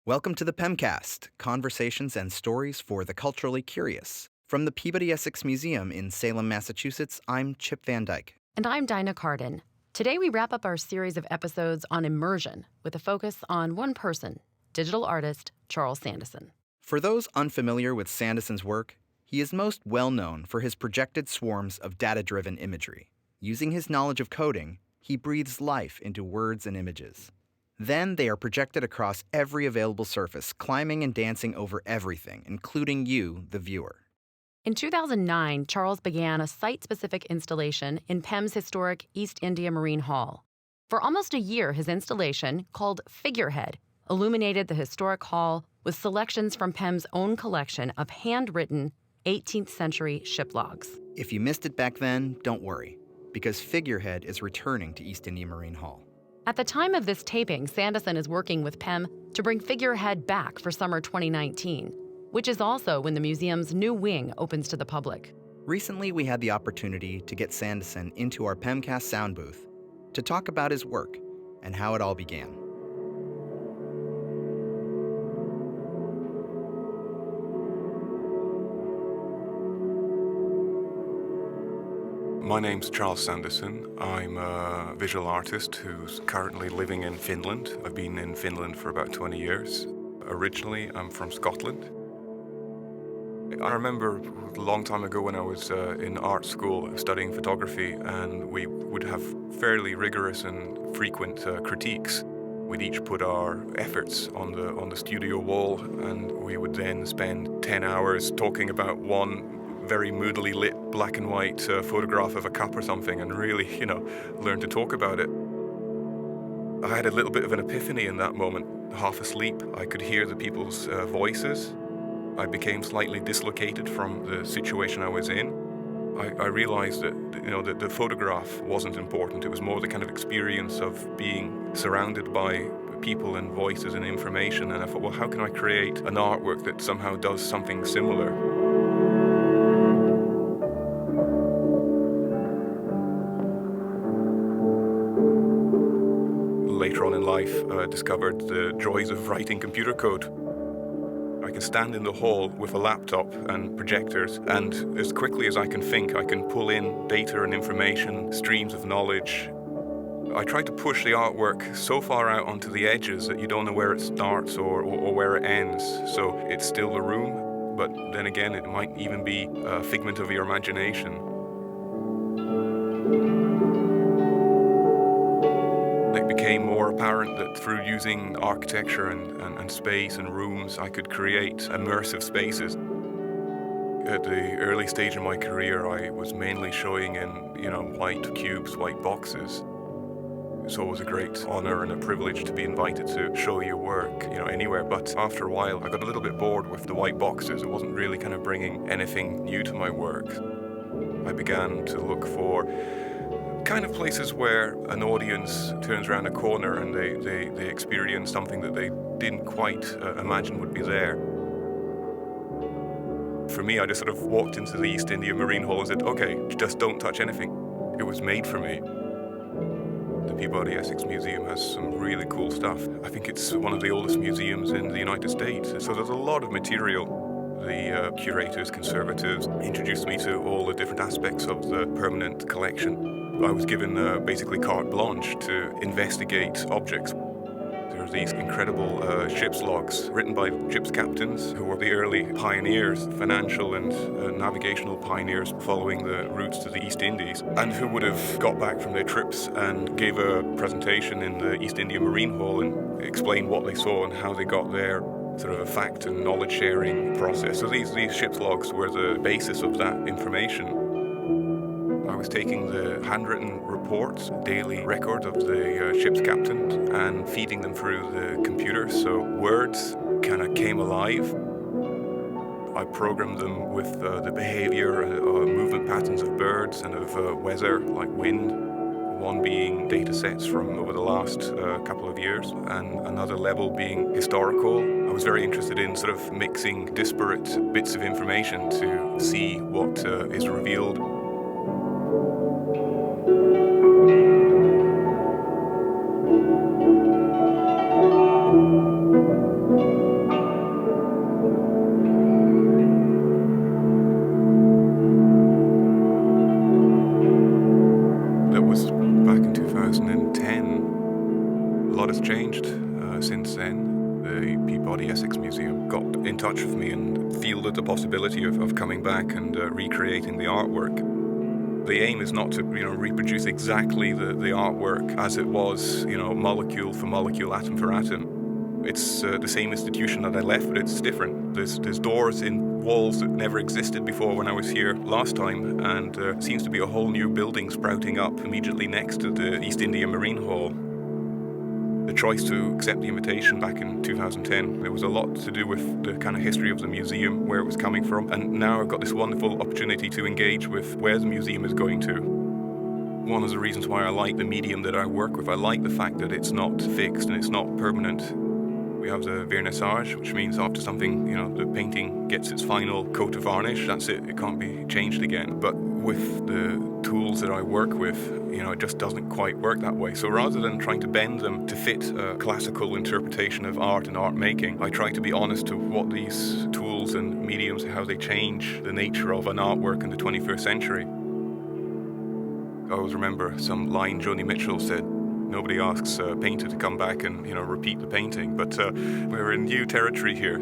Welcome to the PEMcast, conversations and stories for the culturally curious. From the Peabody Essex Museum in Salem, Massachusetts, I'm Chip Van Dyke. And I'm Dinah Carden. Today we wrap up our series of episodes on immersion with a focus on one person, digital artist Charles Sandison. For those unfamiliar with Sandison's work, he is most well known for his projected swarms of data-driven imagery. Using his knowledge of coding, he breathes life into words and images. Then they are projected across every available surface, climbing and dancing over everything, including you, the viewer. In 2009, Charles began a site-specific installation in PEM's historic East India Marine Hall. For almost a year, his installation, called Figurehead, illuminated the historic hall with selections from PEM's own collection of handwritten 18th century ship logs. If you missed it back then, don't worry, because Figurehead is returning to East India Marine Hall. At the time of this taping, Sandison is working with PEM to bring Figurehead back for summer 2019, which is also when the museum's new wing opens to the public. Recently, we had the opportunity to get Sandison into our PEMcast sound booth to talk about his work and how it all began. My name's Charles Sandison. I'm a visual artist who's currently living in Finland. I've been in Finland for about 20 years. Originally, I'm from Scotland. I remember a long time ago when I was in art school studying photography, and we would have fairly rigorous and frequent critiques. We'd each put our efforts on the studio wall, and we would then spend 10 hours talking about one very moodily lit black and white photograph of a cup or something, and really, learn to talk about it. I had a little bit of an epiphany in that moment. Half asleep, I could hear the people's voices. I became slightly dislocated from the situation I was in. I realized that the photograph wasn't important. It was more the kind of experience of being surrounded by people and voices and information. And I thought, well, how can I create an artwork that somehow does something similar? Later on in life, I discovered the joys of writing computer code. I can stand in the hall with a laptop and projectors, and as quickly as I can think, I can pull in data and information, streams of knowledge. I try to push the artwork so far out onto the edges that you don't know where it starts or where it ends. So it's still a room, but then again, it might even be a figment of your imagination. It became more apparent that through using architecture and space and rooms, I could create immersive spaces. At the early stage in my career, I was mainly showing in, white cubes, white boxes. It's always a great honor and a privilege to be invited to show your work, anywhere. But after a while, I got a little bit bored with the white boxes. It wasn't really kind of bringing anything new to my work. I began to look for kind of places where an audience turns around a corner and they experience something that they didn't quite imagine would be there. For me, I just sort of walked into the East India Marine Hall and said, okay, just don't touch anything. It was made for me. The Peabody Essex Museum has some really cool stuff. I think it's one of the oldest museums in the United States, so there's a lot of material. The curators, conservators introduced me to all the different aspects of the permanent collection. I was given basically carte blanche to investigate objects. There are these incredible ship's logs written by ship's captains who were the early pioneers, financial and navigational pioneers following the routes to the East Indies, and who would have got back from their trips and gave a presentation in the East India Marine Hall and explained what they saw and how they got there. Sort of a fact and knowledge sharing process. So these ship's logs were the basis of that information. I was taking the handwritten reports, daily record of the ship's captain, and feeding them through the computer. So words kind of came alive. I programmed them with the behavior, movement patterns of birds and of weather, like wind. One being data sets from over the last couple of years, and another level being historical. I was very interested in sort of mixing disparate bits of information to see what is revealed. the Peabody Essex Museum got in touch with me and fielded the possibility of coming back and recreating the artwork. The aim is not to, reproduce exactly the artwork as it was, molecule for molecule, atom for atom. It's the same institution that I left, but it's different. There's doors in walls that never existed before when I was here last time, and seems to be a whole new building sprouting up immediately next to the East India Marine Hall. The choice to accept the invitation back in 2010, there was a lot to do with the kind of history of the museum, where it was coming from, and now I've got this wonderful opportunity to engage with where the museum is going to. One of the reasons why I like the medium that I work with, I like the fact that it's not fixed and it's not permanent. We have the vernissage, which means after something, the painting gets its final coat of varnish, that's it, it can't be changed again. But with the tools that I work with, it just doesn't quite work that way. So rather than trying to bend them to fit a classical interpretation of art and art making, I try to be honest to what these tools and mediums, how they change the nature of an artwork in the 21st century. I always remember some line Joni Mitchell said, nobody asks a painter to come back and, repeat the painting, but we're in new territory here.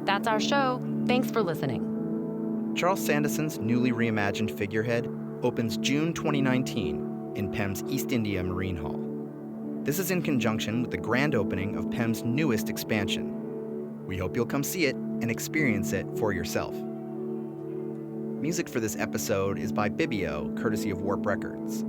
That's our show. Thanks for listening. Charles Sandison's newly reimagined figurehead opens June 2019 in PEM's East India Marine Hall. This is in conjunction with the grand opening of PEM's newest expansion. We hope you'll come see it and experience it for yourself. Music for this episode is by Bibio, courtesy of Warp Records.